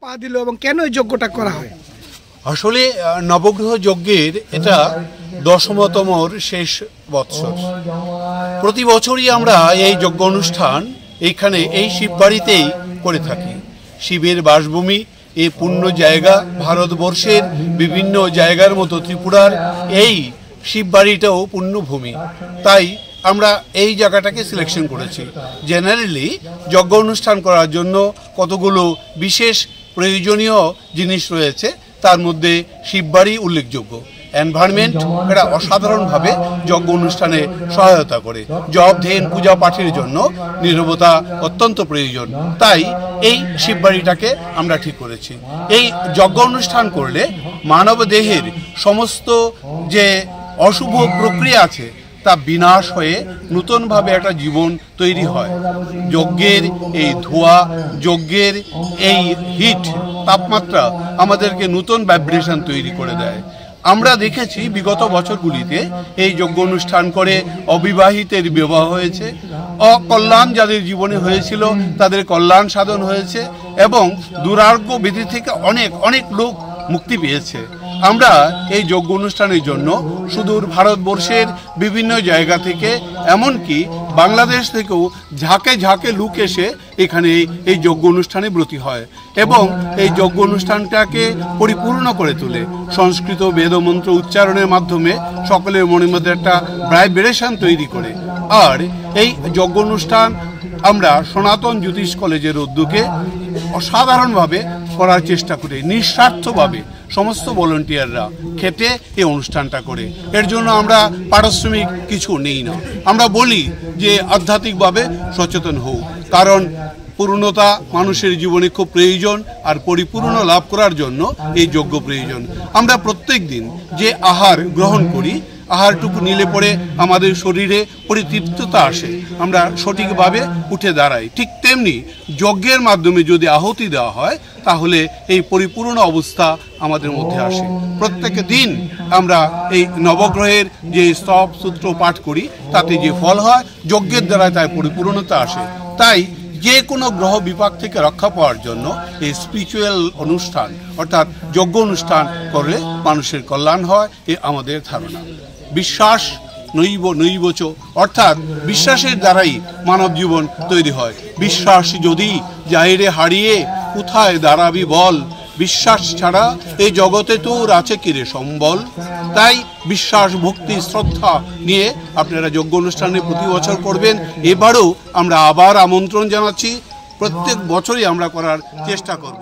পা দিল এবং কেন এই যজ্ঞটা করা হয়? আসলে নবগ্রহ যজ্ঞের এটা 10তমর শেষ বৎসর। প্রতি বছরই আমরা এই যজ্ঞ অনুষ্ঠান এইখানে এই শিববাড়িতেই করে থাকি। শিবের বাসভূমি, এই পুণ্য জায়গা, ভারতবর্ষের বিভিন্ন জায়গার মতো ত্রিপুরার এই শিববাড়িটাও পুণ্যভূমি, তাই আমরা এই জায়গাটাকে সিলেকশন করেছি। জেনারেলি যজ্ঞ অনুষ্ঠান করার জন্য কতগুলো বিশেষ প্রয়োজনীয় জিনিস রয়েছে, তার মধ্যে শিববাড়ি উল্লেখযোগ্য। এনভায়রনমেন্ট এটা অসাধারণভাবে যজ্ঞ অনুষ্ঠানে সহায়তা করে। জপ ধ্যান পূজা পাঠের জন্য নীরবতা অত্যন্ত প্রয়োজন, তাই এই শিববাড়িটাকে আমরা ঠিক করেছি। এই যজ্ঞ অনুষ্ঠান করলে মানব দেহের সমস্ত যে অশুভ প্রক্রিয়া আছে তা বিনাশ হয়ে নতুনভাবে একটা জীবন তৈরি হয়। যজ্ঞের এই ধোঁয়া, যজ্ঞের এই হিট, তাপমাত্রা আমাদেরকে নতুন ভাইব্রেশন তৈরি করে দেয়। আমরা দেখেছি বিগত বছরগুলিতে এই যজ্ঞ অনুষ্ঠান করে অবিবাহিতের বিবাহ হয়েছে, অকল্যাণ যাদের জীবনে হয়েছিল তাদের কল্যাণ সাধন হয়েছে এবং দুরারোগ্য ব্যাধি থেকে অনেক অনেক লোক মুক্তি পেয়েছে। আমরা এই যজ্ঞ অনুষ্ঠানের জন্য সুদূর ভারতবর্ষের বিভিন্ন জায়গা থেকে, এমনকি বাংলাদেশ থেকেও ঝাঁকে ঝাঁকে লোক এসে এখানে এই যজ্ঞ অনুষ্ঠানে ব্রতী হয় এবং এই যজ্ঞ অনুষ্ঠানটাকে পরিপূর্ণ করে তোলে। সংস্কৃত বেদমন্ত্র উচ্চারণের মাধ্যমে সকলের মনের মধ্যে একটা ভাইব্রেশন তৈরি করে। আর এই যজ্ঞ অনুষ্ঠান আমরা সনাতন জ্যোতিষ কলেজের উদ্যোগে অসাধারণভাবে করার চেষ্টা করি। নিঃস্বার্থভাবে সমস্ত ভলেন্টিয়াররা খেটে এই অনুষ্ঠানটা করে। এর জন্য আমরা পারিশ্রমিক কিছু নেই না। আমরা বলি যে আধ্যাত্মিকভাবে সচেতন হও, কারণ পূর্ণতা মানুষের জীবনে খুব প্রয়োজন, আর পরিপূর্ণ লাভ করার জন্য এই যজ্ঞ প্রয়োজন। আমরা প্রত্যেক দিন যে আহার গ্রহণ করি, আহারটুকু নিলে পরে আমাদের শরীরে পরিতৃপ্ততা আসে, আমরা সঠিকভাবে উঠে দাঁড়াই। ঠিক তেমনি যজ্ঞের মাধ্যমে যদি আহুতি দেওয়া হয় তাহলে এই পরিপূর্ণ অবস্থা আমাদের মধ্যে আসে। প্রত্যেক দিন আমরা এই নবগ্রহের যে স্তব সূত্র পাঠ করি তাতে যে ফল হয়, যজ্ঞের দ্বারা তাই পরিপূর্ণতা আসে। তাই যে কোনো গ্রহ বিপাক থেকে রক্ষা পাওয়ার জন্য এই স্পিরিচুয়াল অনুষ্ঠান অর্থাৎ যজ্ঞ অনুষ্ঠান করলে মানুষের কল্যাণ হয়, এ আমাদের ধারণা। বিশ্বাস নৈবচ অর্থাৎ বিশ্বাসের দ্বারাই মানব জীবন তৈরি হয়। বিশ্বাস যদি জাহিরে হারিয়ে কোথায় দাঁড়াবি বল, বিশ্বাস ছাড়া এই জগতে তোর আছে কিরে সম্বল। তাই বিশ্বাস, ভক্তি, শ্রদ্ধা নিয়ে আপনারা যজ্ঞ অনুষ্ঠানে প্রতি বছর করবেন। এবারও আমরা আবার আমন্ত্রণ জানাচ্ছি, প্রত্যেক বছরই আমরা করার চেষ্টা করব।